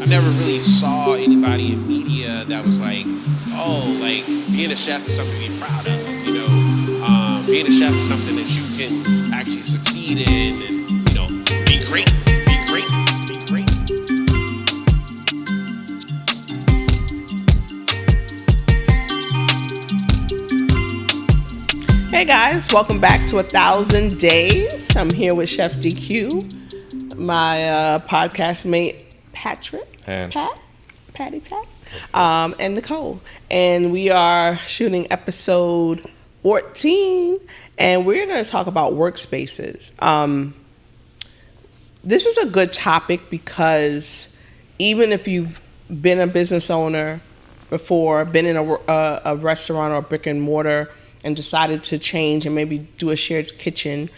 I never really saw anybody in media that was like, oh, like being a chef is something to be proud of. Being a chef is something that you can actually succeed in, and be great, be great, be great. Hey guys, welcome back to 1,000 Days. I'm here with Chef DQ, my podcast mate Patrick, And Patty, and Nicole. And we are shooting episode 14, and we're going to talk about workspaces. This is a good topic because even if you've been a business owner before, been in a restaurant or a brick and mortar, and decided to change and maybe do a shared kitchen,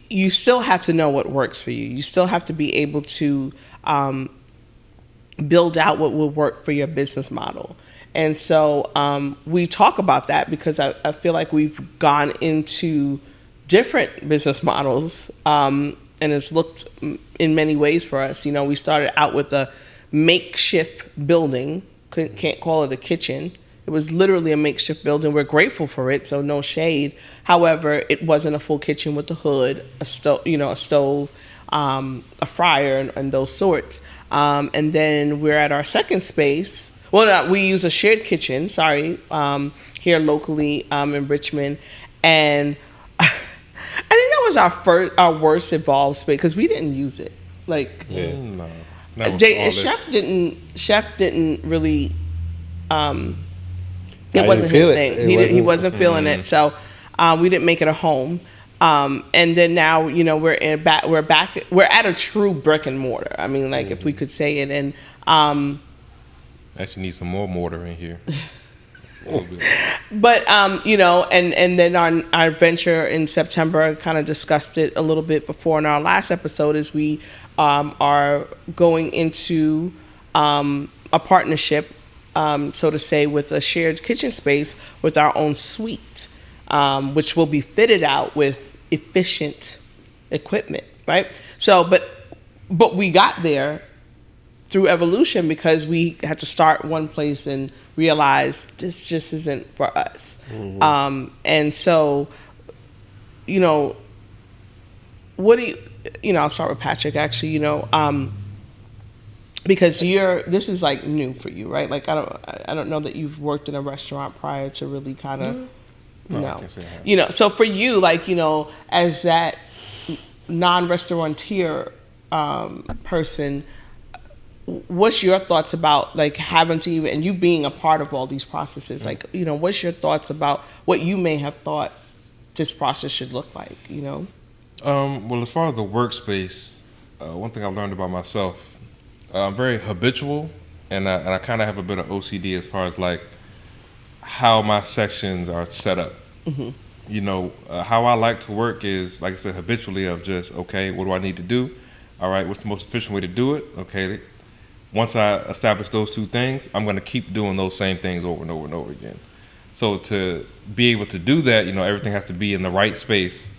you still have to know what works for you. You still have to be able to build out what will work for your business model. And so we talk about that because I feel like we've gone into different business models, and it's looked in many ways for us. We started out with a makeshift building. Can't call it a kitchen. It was literally a makeshift building. We're grateful for it, so no shade. However, it wasn't a full kitchen with a hood, a stove, a fryer, and those sorts. And then we're at our second space. Well, we use a shared kitchen. Here locally in Richmond, and I think that was our worst evolved space because we didn't use it. Chef didn't really. It wasn't his thing. He wasn't feeling it, so we didn't make it a home. And then now, we're at a true brick and mortar. I mean, if we could say it, and actually need some more mortar in here. But and then our venture in September, kind of discussed it a little bit before in our last episode, is we are going into a partnership, so to say, with a shared kitchen space with our own suite, which will be fitted out with efficient equipment, right? So, but we got there through evolution because we had to start one place and realize this just isn't for us. Mm-hmm. And so, what do you, I'll start with Patrick, actually, because this is new for you, right? I don't know that you've worked in a restaurant prior to really kind of, so for you, as that non-restaurateur person, what's your thoughts about having to even, and you being a part of all these processes, what's your thoughts about what you may have thought this process should look like, Well, as far as the workspace, one thing I've learned about myself, I'm very habitual, and I kind of have a bit of OCD as far as how my sections are set up. Mm-hmm. How I like to work is, like I said, habitually of just, okay, what do I need to do? All right, what's the most efficient way to do it? Okay, once I establish those two things, I'm going to keep doing those same things over and over and over again. So to be able to do that, everything has to be in the right space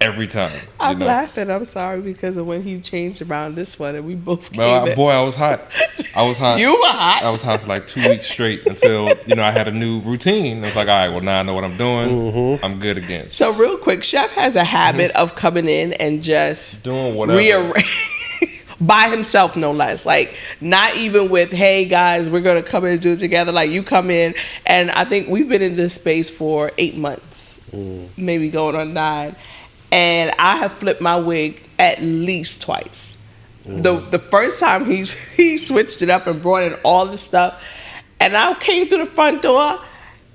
every time. I'm laughing. I'm sorry because of when he changed around this one and we both came I was hot. You were hot? I was hot for 2 weeks straight until, I had a new routine. I was like, all right, well, now I know what I'm doing. Mm-hmm. I'm good again. So real quick, Chef has a habit of coming in and just doing whatever. Rearrange. By himself, no less. Not even with, hey, guys, we're going to come in and do it together. You come in, and I think we've been in this space for 8 months, maybe going on 9. And I have flipped my wig at least twice. The first time he switched it up and brought in all this stuff, and I came through the front door,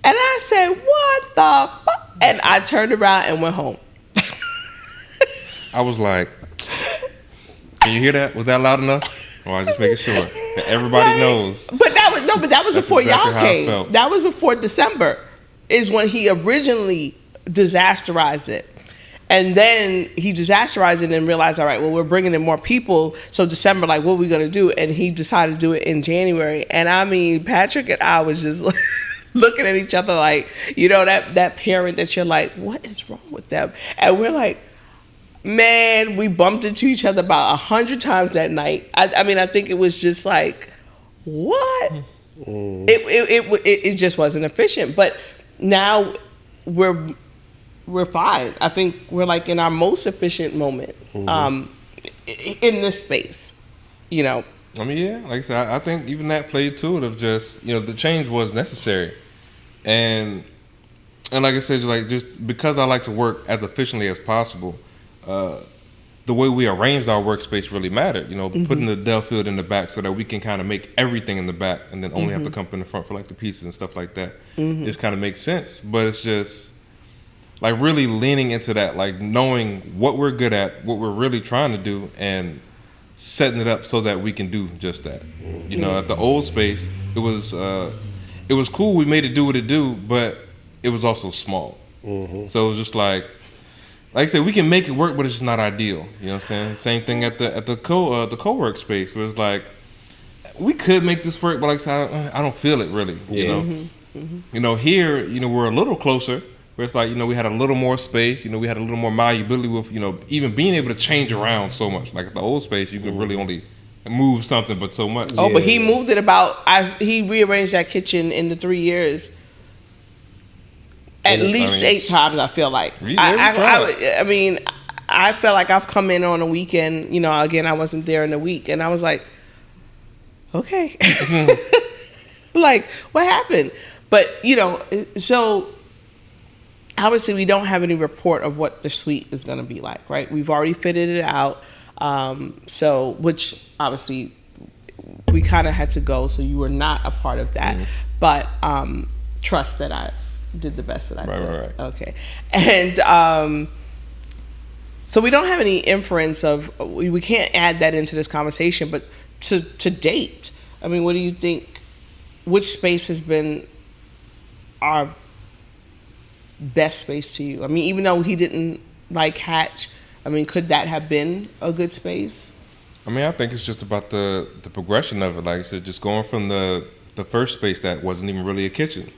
and I said, what the fuck? And I turned around and went home. I was like, can you hear that? Was that loud enough? Or I just making sure that everybody knows. But that was before exactly y'all came. That was before December, is when he originally disasterized it. And then he disasterized it and realized, all right, well, we're bringing in more people. So December, what are we going to do? And he decided to do it in January. And I mean, Patrick and I was just looking at each other that parent that you're like, what is wrong with them? And we're like, Man, we bumped into each other about 100 times that night. I mean, I think it was just like, what? It just wasn't efficient. But now we're fine. I think we're like in our most efficient moment in this space. You know. I mean, yeah, like I said, I think even that played to it of just, the change was necessary. And like I said, just because I like to work as efficiently as possible, the way we arranged our workspace really mattered. Putting the Dell field in the back so that we can kind of make everything in the back and then only have to come in the front for like the pieces and stuff like that. Just kind of makes sense. But it's just like really leaning into that, like knowing what we're good at, what we're really trying to do, and setting it up so that we can do just that. At the old space, it was cool. We made it do what it do, but it was also small. So it was just like I said, we can make it work, but it's just not ideal. You know what I'm saying? Same thing at the co-work space, where it's like we could make this work, but like I said, I don't feel it really. Here, we're a little closer, where it's like we had a little more space. We had a little more malleability with even being able to change around so much. Like at the old space, you could really only move something but so much. Oh, but he moved it he rearranged that kitchen in the 3 years. At least 8 times, I feel like. I mean, I felt like I've come in on a weekend. Again, I wasn't there in the week, and I was like, okay, like what happened? But so obviously we don't have any report of what the suite is going to be like, right? We've already fitted it out, so which obviously we kind of had to go, so you were not a part of that, but trust that I did the best that I could. Right. Okay. And so we don't have any inference of, we can't add that into this conversation, but to date, I mean, what do you think, which space has been our best space to you? I mean, even though he didn't like Hatch, I mean, could that have been a good space? I mean, I think it's just about the progression of it. Like I said, just going from the first space that wasn't even really a kitchen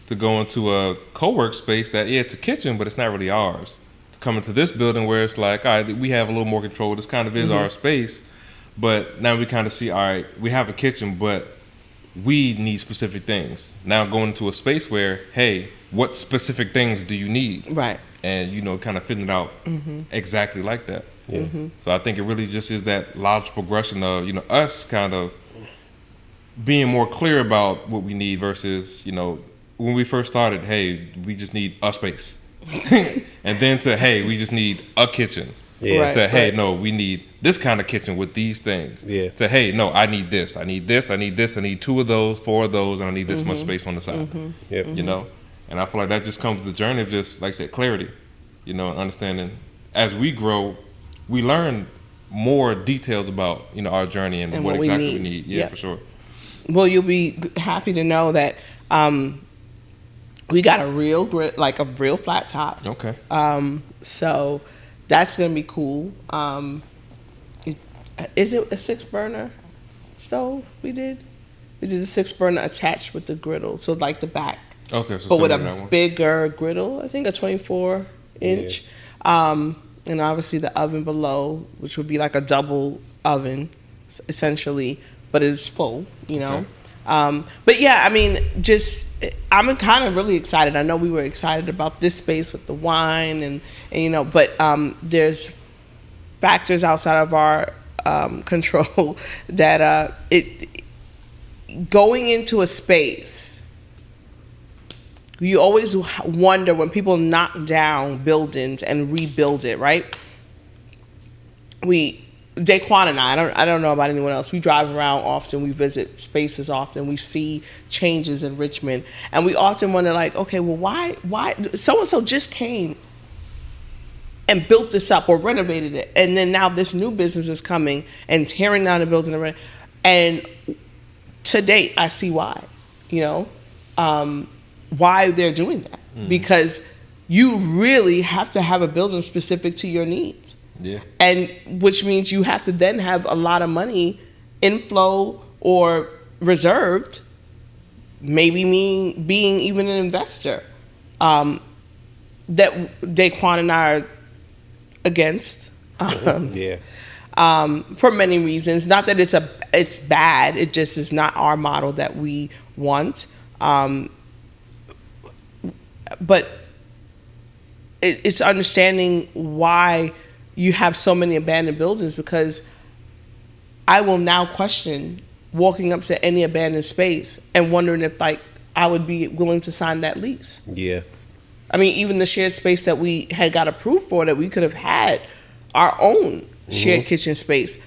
to go into a co-work space that, it's a kitchen, but it's not really ours. To come into this building where it's like, all right, we have a little more control. This kind of is our space. But now we kind of see, all right, we have a kitchen, but we need specific things. Now going into a space where, hey, what specific things do you need? Right. And, kind of fitting it out exactly like that. Yeah. So I think it really just is that logical progression of, us kind of being more clear about what we need versus, when we first started, hey, we just need a space. And then to, hey, we just need a kitchen. Yeah. Right, to, hey, no, we need this kind of kitchen with these things. Yeah. To, hey, no, I need this. I need this. I need this. I need 2 of those, 4 of those, and I need this much space on the side. Yep. And I feel like that just comes with the journey of just, like I said, clarity. And understanding as we grow, we learn more details about, our journey and what exactly we need. Yeah, for sure. Well, you'll be happy to know that we got a real grid, like a real flat top. Okay. So that's gonna be cool. Is it a 6-burner stove? We did a 6-burner attached with the griddle, so like the back. Okay. So but with a bigger griddle, I think a 24-inch, and obviously the oven below, which would be like a double oven, essentially, but it's full. Okay. But yeah, I mean, I'm kind of really excited. I know we were excited about this space with the wine and but there's factors outside of our control that going into a space, you always wonder when people knock down buildings and rebuild it, right? Daquan and I don't know about anyone else. We drive around often. We visit spaces often. We see changes in Richmond. And we often wonder, like, okay, well, why so-and-so just came and built this up or renovated it. And then now this new business is coming and tearing down the building. And to date, I see why, why they're doing that. Because you really have to have a building specific to your needs. Yeah. And which means you have to then have a lot of money inflow or reserved, maybe being even an investor, that Daquan and I are against. Yeah. For many reasons. Not that it's bad. It just is not our model that we want. But it's understanding why you have so many abandoned buildings, because I will now question walking up to any abandoned space and wondering if like I would be willing to sign that lease. Yeah. I mean, even the shared space that we had got approved for, that we could have had our own shared kitchen space,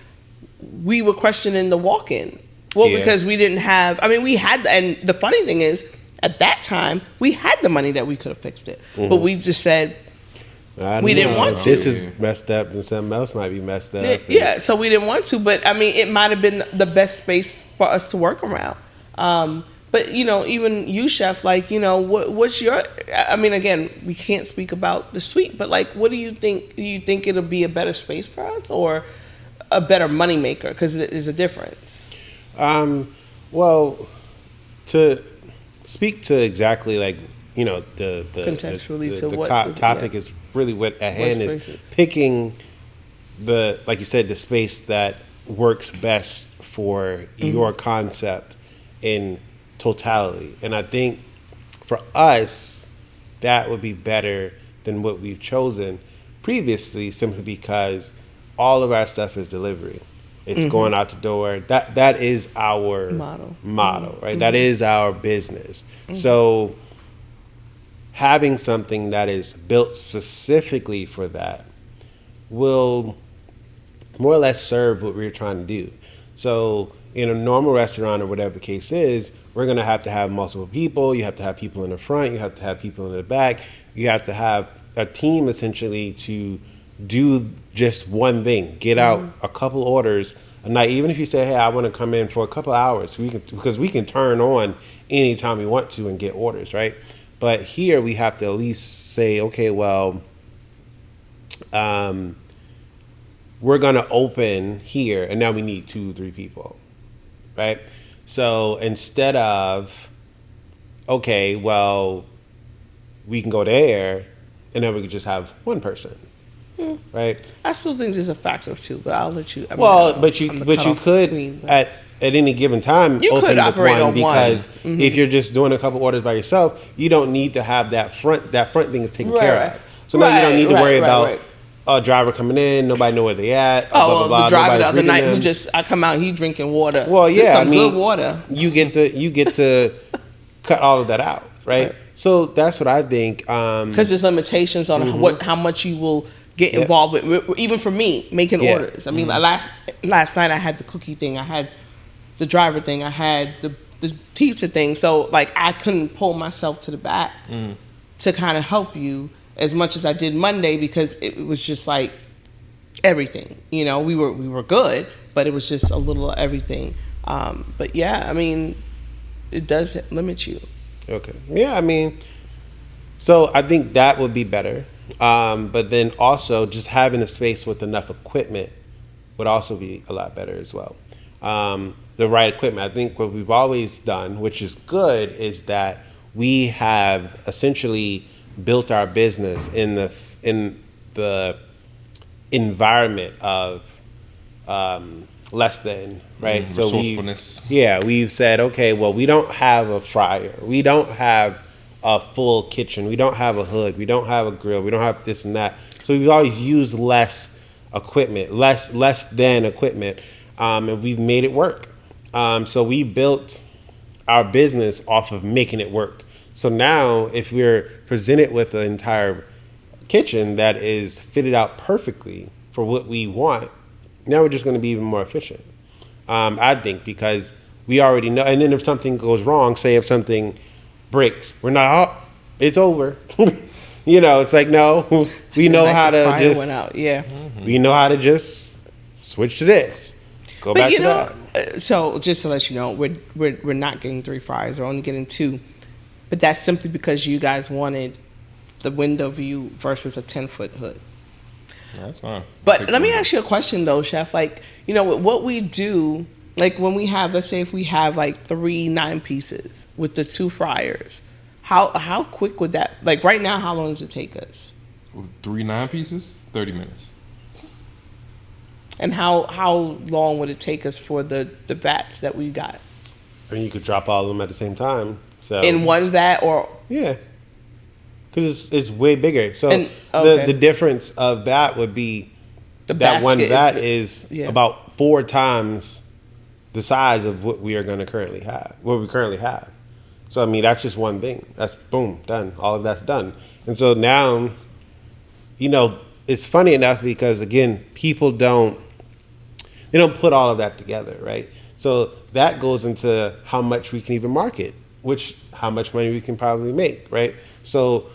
we were questioning the walk-in. Well, Yeah. because we didn't have, I mean, we had, and the funny thing is, at that time, we had the money that we could have fixed it. But we just said, we didn't want to. This is messed up, and something else might be messed up. yeah, so we didn't want to. But, I mean, it might have been the best space for us to work around. But, you know, even you, Chef, like, you know, what's your, I mean, again, we can't speak about the suite, but, like, what do you think? Do you think it'll be a better space for us or a better moneymaker? Because there's a difference. Well, to speak to exactly, like, you know, the Contextually to the what topic yeah. is really what at hand is spaces? picking the, like you said, the space that works best for your concept in totality. And I think for us, that would be better than what we've chosen previously, simply because all of our stuff is delivery. It's going out the door. That is our model, right? That is our business. So having something that is built specifically for that will more or less serve what we're trying to do. So in a normal restaurant or whatever the case is, we're going to have multiple people. You have to have people in the front. You have to have people in the back. You have to have a team essentially to do just one thing. Get out a couple orders a night. Even if you say, hey, I want to come in for a couple hours, because we can turn on anytime we want to and get orders, right? But here we have to at least say, okay, well, we're going to open here, and now we need 2-3 people, right? So instead of, okay, well, we can go there, and then we can just have one person, right? I still think there's a factor of two, but I'll let you. But you could at any given time You open could with operate on one. because if you're just doing a couple orders by yourself, you don't need to have that front thing is taken care of. So now you don't need to worry about a driver coming in, nobody know where they at. Oh, blah, blah, blah, the driver the nobody's other reading night them. who just I come out, he drinking water. Well, Just yeah, some I mean, good water. You get to cut all of that out, right? So that's what I think. Because there's limitations on how much you will get involved with. Even for me, making orders. I mean, last night I had the cookie thing, I had the driver thing, I had the pizza thing. So like I couldn't pull myself to the back to kind of help you as much as I did Monday, because it was just like everything. You know, we were good, but it was just a little of everything. But yeah, I mean, it does limit you. Okay. Yeah, I mean, so I think that would be better. But then also just having a space with enough equipment would also be a lot better as well. The right equipment. I think what we've always done, which is good, is that we have essentially built our business in the environment of less than, right? So we've said, okay, well, we don't have a fryer, we don't have a full kitchen, we don't have a hood, we don't have a grill, we don't have this and that. So we've always used less equipment, less than equipment, and we've made it work. So we built our business off of making it work. So now if we're presented with an entire kitchen that is fitted out perfectly for what we want, now we're just going to be even more efficient. I think, because we already know. And then if something goes wrong, say if something breaks, we're not, oh, it's over. You know, it's like, no, we know like how the to fryer just, went out. Yeah. we know how to just switch to this, go back to that. So just to let you know, we're not getting 3 fryers. We're only getting 2. But that's simply because you guys wanted the window view versus a 10-foot hood. That's fine. But let me ask you a question though, Chef. Like, you know, what we do, like when we have, let's say if we have like 3 9-pieces with the 2 fryers, how quick would that, like right now, how long does it take us? 3 9-pieces, 30 minutes. And how long would it take us for the vats that we got? I mean, you could drop all of them at the same time. So In one vat or yeah, because it's way bigger. So And- okay. the difference of that would be the that one basket vat big. is Yeah. about 4 times the size of what we are going to currently have. What we currently have. So I mean, that's just one thing. That's boom, done. All of that's done. And so now, it's funny enough because again, people don't put all of that together, right? So that goes into how much we can even market, how much money we can probably make, right? So,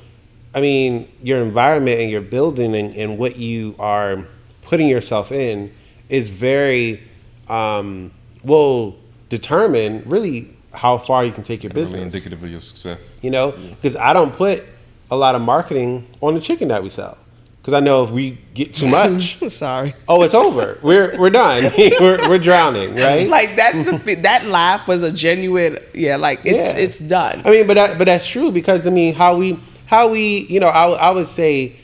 I mean, your environment and your building and what you are putting yourself in is very, will determine really how far you can take your business. Really indicative of your success. Because I don't put a lot of marketing on the chicken that we sell. Because I know if we get too much, Sorry. oh, it's over. We're done. we're drowning, right? Like that laugh was a genuine, it's done. I mean, but that's true because I mean, how we, I would say,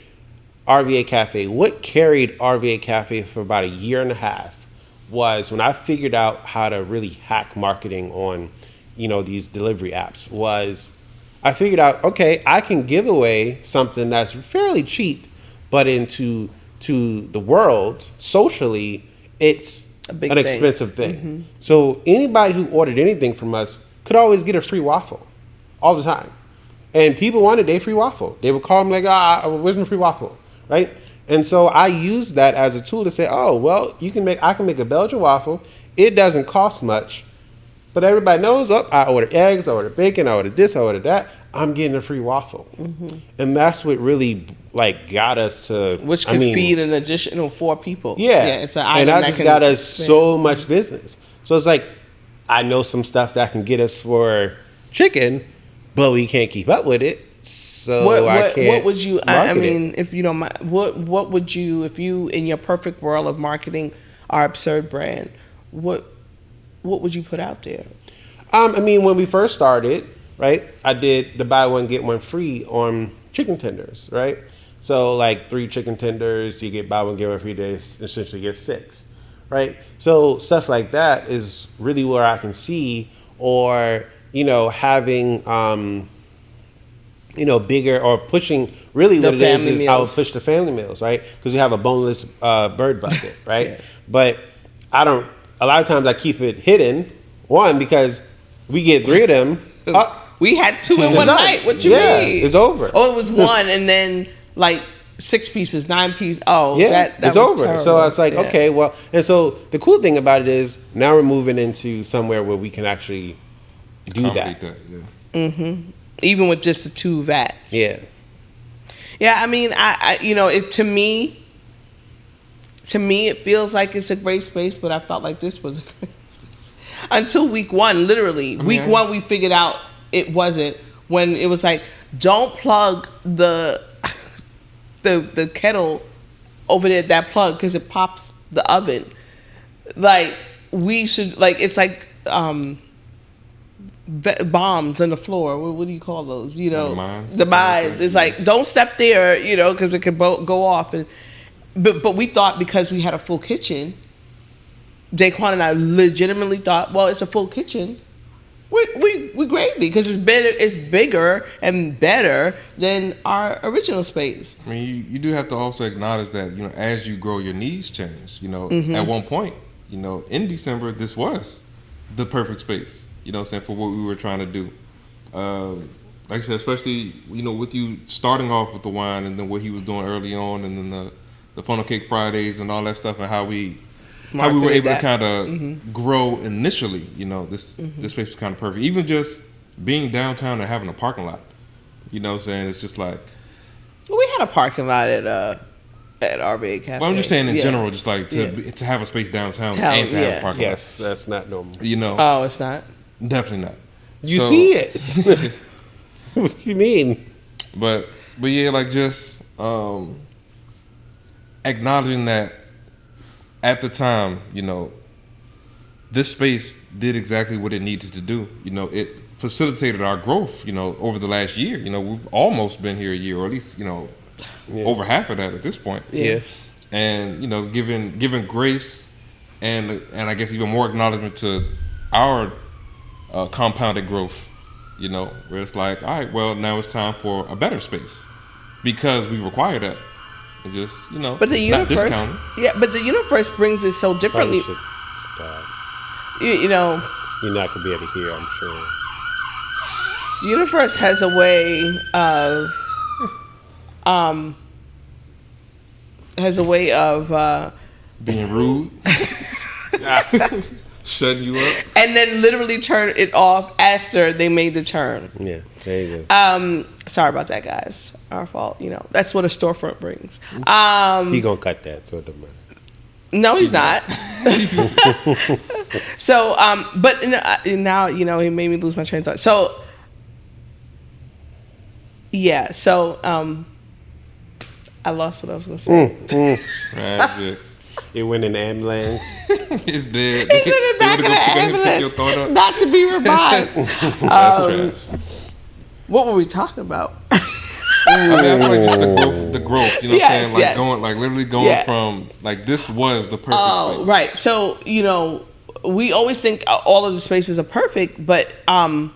RVA Cafe. What carried RVA Cafe for about a year and a half was when I figured out how to really hack marketing on, these delivery apps. Was I figured out, okay, I can give away something that's fairly cheap, but to the world socially, it's A big an thing. expensive thing. So anybody who ordered anything from us could always get a free waffle all the time. And people wanted their free waffle. They would call me like, where's my free waffle, right? And so I used that as a tool to say, oh, well, I can make a Belgian waffle. It doesn't cost much, but everybody knows, I ordered eggs, I ordered bacon, I ordered this, I ordered that. I'm getting a free waffle. And that's what really got us to, Which could feed an additional 4 people. Yeah. It's an And item that just can got us expand. so much business. So it's like, I know some stuff that can get us for chicken, but we can't keep up with it. So I can't. What would you? I market it. mean, if you don't mind, what would you, if you in your perfect world of marketing our absurd brand, what would you put out there? I mean, when we first started, right, I did the buy one get one free on chicken tenders, right? So like 3 chicken tenders, you get buy one get one free. They essentially get 6, right? So stuff like that is really where I can see, or having bigger or pushing. Really, The what it is family I would meals. push the family meals, right? Because we have a boneless bird bucket, right? Yes. But I don't. A lot of times I keep it hidden. One, because we get 3 of them. We had 2 in It's one done. night. What you Yeah, mean? it's over. Oh, it was 1, and then like 6 pieces, 9 pieces. Oh, Yeah, that it's was over. terrible. So it's like, Yeah. okay, well, and so the cool thing about it is now we're moving into somewhere where we can actually do that. Accommodate yeah. Even with just the 2 vats. Yeah. Yeah, I mean, I to me, it feels like it's a great space, but I felt like this was a great space until week 1. Literally, week 1, we figured out it wasn't. When it was like, don't plug the kettle over there, that plug, because it pops the oven. Like we should, like it's like bombs on the floor. What do you call those? Mines? The mines. It's like, don't step there, because it could go off. But we thought because we had a full kitchen, Daquan and I legitimately thought, well, it's a full kitchen. We gravy because it's bigger and better than our original space. I mean, you do have to also acknowledge that, as you grow, your needs change. At one point, in December, this was the perfect space, for what we were trying to do. Like I said, especially, with you starting off with the wine and then what he was doing early on and then the funnel cake Fridays and all that stuff and how we were Marketed able that. to kind of grow initially. This space was kind of perfect. Even just being downtown and having a parking lot. You know what I'm saying? It's just like... We had a parking lot at RBA Cafe. Well, I'm just saying in Yeah. general, just like to have a space downtown and to have a parking Yes, that's not normal. lot. Oh, it's not? Definitely not. You So- see it. What do you mean? But yeah, like just acknowledging that at the time, this space did exactly what it needed to do. It facilitated our growth, over the last year. We've almost been here a year, or at least, over half of that at this point. Yeah. and giving grace and I guess even more acknowledgement to our compounded growth. Where it's like, all right, well, now it's time for a better space because we require that. And just But the not universe, discounting. but the universe brings it so differently. Probably should stop. You know, You're not gonna be able to hear, I'm sure. the universe has a way of, Being rude, shutting you up. and then literally turn it off after they made the turn. Yeah, there you go. Sorry about that, guys. Our fault. That's what a storefront brings. He gonna cut that, so it doesn't matter. No, he's not. So, but now, he made me lose my train of thought. So, yeah. So, I lost what I was going to say. Tragic. It went in the ambulance. It's dead. He's in the back of the ambulance, not to be revived. That's trash. What were we talking about? I feel like just the growth. You know what I'm saying? Like yes. literally going from this was the perfect space. Right. So, we always think all of the spaces are perfect, but I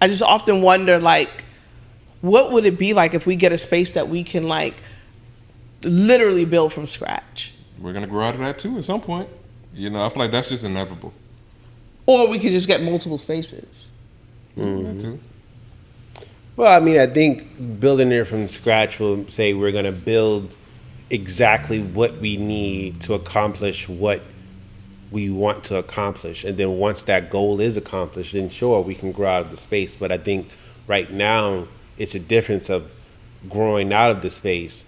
just often wonder, what would it be like if we get a space that we can, literally build from scratch? We're gonna grow out of that too at some point. I feel like that's just inevitable. Or we could just get multiple spaces. That too. Well, I mean, I think building it from scratch will say we're going to build exactly what we need to accomplish what we want to accomplish. And then once that goal is accomplished, then sure, we can grow out of the space. But I think right now it's a difference of growing out of the space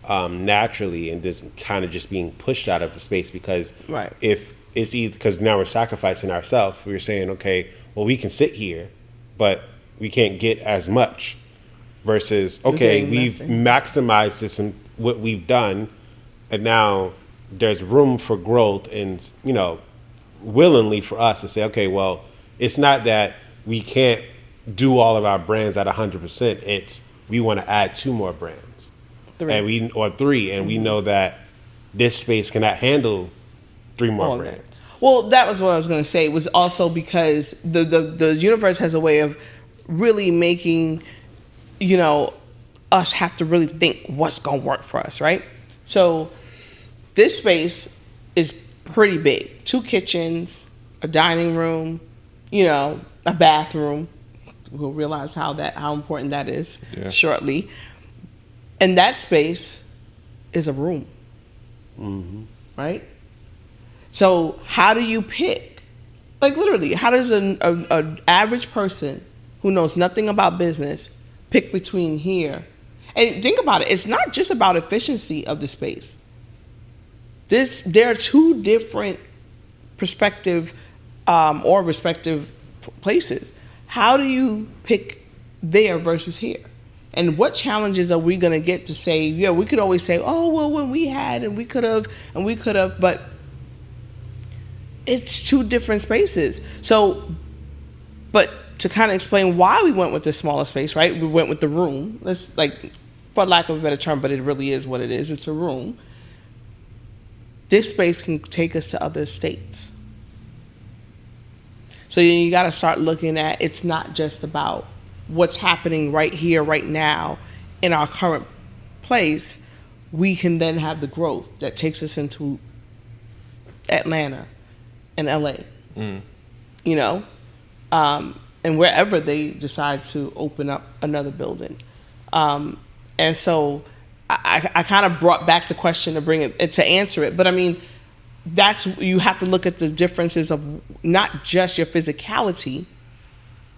naturally and just kind of just being pushed out of the space because Right. if it's either because now we're sacrificing ourselves, we're saying, okay, well, we can sit here, but we can't get as much versus, okay, getting we've nothing. maximized this and what we've done, and now there's room for growth and, willingly for us to say, okay, well, it's not that we can't do all of our brands at 100%. It's we want to add 2 more brands. 3. Or 3, and we know that this space cannot handle 3 more All that. brands. Well, that was what I was going to say. It was also because the universe has a way of really making, us have to really think what's going to work for us, right? So this space is pretty big. 2 kitchens, a dining room, a bathroom. We'll realize how important that is shortly. And that space is a room, right? So how do you pick? Literally, how does an average person who knows nothing about business pick between here? And think about it. It's not just about efficiency of the space. There are 2 different respective places. How do you pick there versus here? And what challenges are we going to get to say, we could always say, oh, well, when we had, and we could have, but it's 2 different spaces. So, but to kind of explain why we went with the smaller space, right? We went with the room. Let's for lack of a better term, but it really is what it is. It's a room. This space can take us to other states. So you got to start looking at, it's not just about what's happening right here, right now, in our current place. We can then have the growth that takes us into Atlanta and LA, and wherever they decide to open up another building. And so I kind of brought back the question to bring it, to answer it. But I mean, you have to look at the differences of not just your physicality.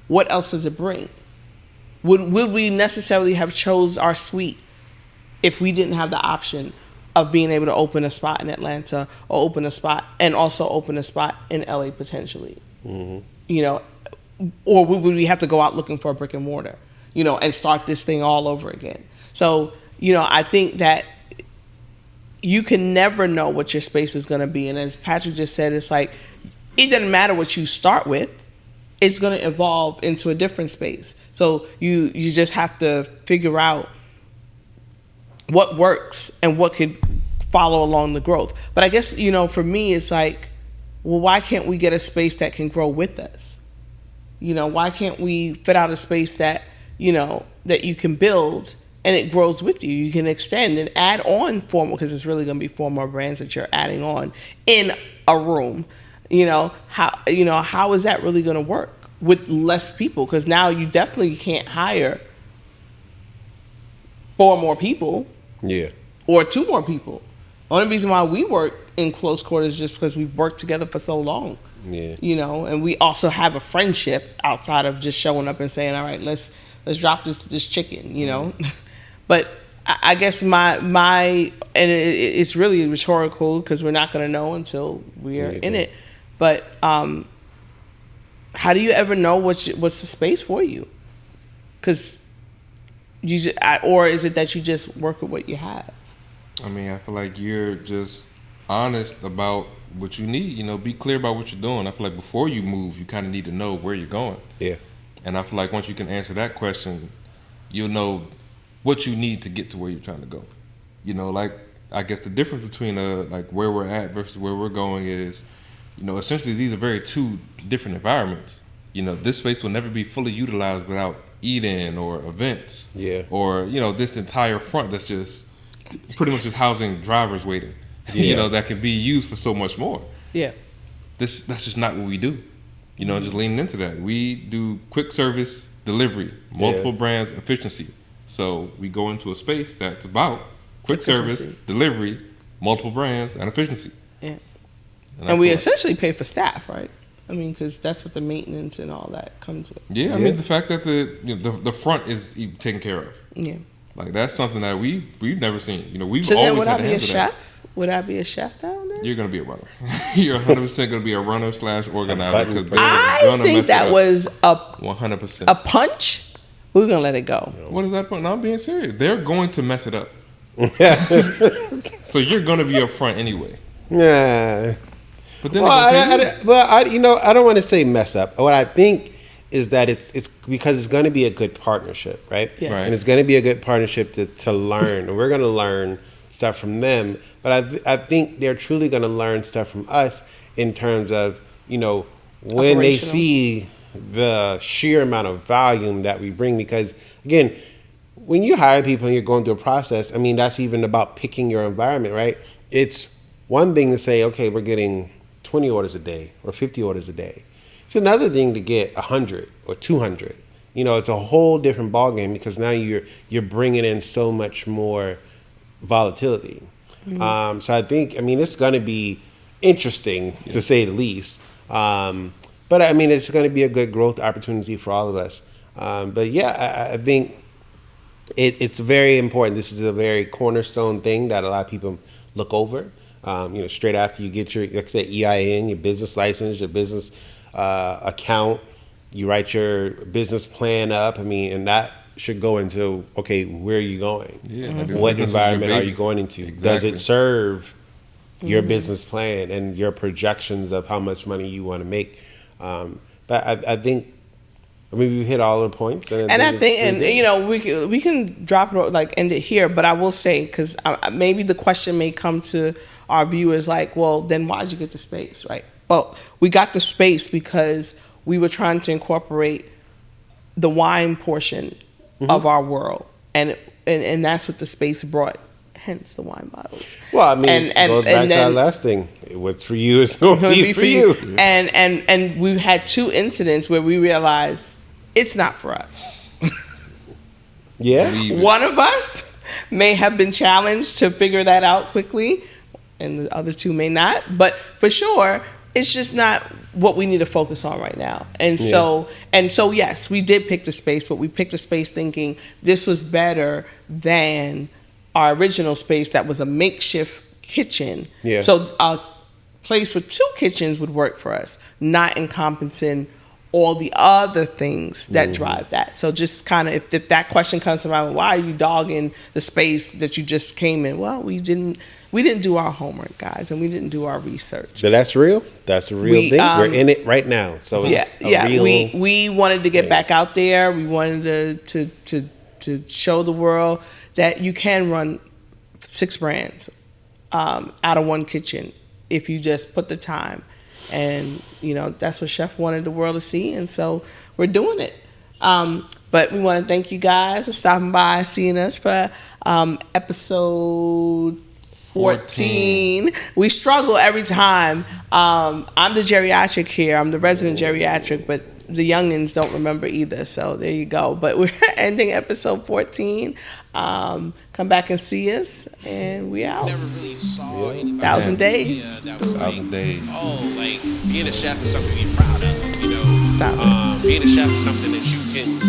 What else does it bring? Would we necessarily have chose our suite if we didn't have the option of being able to open a spot in Atlanta or open a spot in LA potentially? Or would we have to go out looking for a brick and mortar, and start this thing all over again? So, I think that you can never know what your space is going to be. And as Patrick just said, it's it doesn't matter what you start with. It's going to evolve into a different space. So you just have to figure out what works and what could follow along the growth. But I guess, for me, it's like, well, why can't we get a space that can grow with us? Why can't we fit out a space that, that you can build and it grows with you? You can extend and add on because it's really going to be 4 more brands that you're adding on in a room. How is that really going to work with less people? Because now you definitely can't hire 4 more people. Yeah. Or 2 more people. Only reason why we work in close quarters is just because we've worked together for so long. Yeah. And we also have a friendship outside of just showing up and saying, all right, let's drop this chicken, But I guess it's really rhetorical because we're not going to know until we're in it. But how do you ever know what's the space for you? Because or is it that you just work with what you have? I mean, I feel like you're just honest about what you need. Be clear about what you're doing. I feel like before you move, you kind of need to know where you're going. Yeah. And I feel like once you can answer that question, you'll know what you need to get to where you're trying to go. Like, I guess the difference between like where we're at versus where we're going is, essentially these are 2 different environments. This space will never be fully utilized without eat-in or events. Yeah. Or, this entire front that's just pretty much just housing drivers waiting. Yeah. That can be used for so much more. Yeah. That's just not what we do. Just leaning into that. We do quick service delivery, multiple brands, efficiency. So we go into a space that's about quick service, delivery, multiple brands, and efficiency. Yeah. And we essentially pay for staff, right? I mean, because that's what the maintenance and all that comes with. Yeah, I mean, the fact that the front is taken care of. Yeah. Like, that's something that we've never seen. We've so always then would had I to be a handle chef? that. Would I be a chef down there? You're going to be a runner. You're 100% going to be a runner / organizer. Because I think that was 100%. a punch. We're going to let it go. What is that? No, I'm being serious. They're going to mess it up. So you're going to be up front anyway. Yeah. But then I don't want to say mess up. What I think is that it's because it's going to be a good partnership, right? Yeah. Right. And it's going to be a good partnership to learn. And we're going to learn stuff from them. But I think they're truly going to learn stuff from us in terms of, when they see the sheer amount of volume that we bring. Because, again, when you hire people and you're going through a process, I mean, that's even about picking your environment, right? It's one thing to say, okay, we're getting 20 orders a day or 50 orders a day. It's another thing to get 100 or 200. It's a whole different ballgame because now you're bringing in so much more volatility. Mm-hmm. So I think, it's going to be interesting to say the least. But I mean, it's going to be a good growth opportunity for all of us. But yeah, I think it's very important. This is a very cornerstone thing that a lot of people look over. Straight after you get your, like I said, EIN, your business license, your business account, you write your business plan up. And that should go into, okay, where are you going? Yeah, what environment are you going into? Exactly. Does it serve your business plan and your projections of how much money you want to make? But I think, we hit all the points. And we can drop it, end it here. But I will say, because maybe the question may come to our viewers like, well, then why'd you get the space, right? Well, we got the space because we were trying to incorporate the wine portion of our world, and that's what the space brought. Hence the wine bottles. Well, it goes back to our last thing. What's for you is going to be for you. And we've had 2 incidents where we realized it's not for us. Yeah. One of us may have been challenged to figure that out quickly, and the other 2 may not. But for sure, it's just not what we need to focus on right now. And so yes, we did pick the space, but we picked the space thinking this was better than our original space that was a makeshift kitchen. Yeah. So a place with 2 kitchens would work for us, not encompassing all the other things that drive that. So just kind of, if that question comes to mind, why are you dogging the space that you just came in? Well, we didn't do our homework, guys, and we didn't do our research. So that's real. That's a real thing. We're in it right now. So it's real. We wanted to get back out there. We wanted to show the world that you can run 6 brands out of one kitchen if you just put the time. And, that's what Chef wanted the world to see. And so we're doing it. But we want to thank you guys for stopping by, seeing us for episode 14. We struggle every time. I'm the geriatric here. I'm the resident geriatric, but the youngins don't remember either. So there you go. But we're ending episode 14. Come back and see us, and we out. Never really saw anybody 1,000 days. that was like, 1,000 days. being a chef is something to be proud of. Stop it. Being a chef is something that you can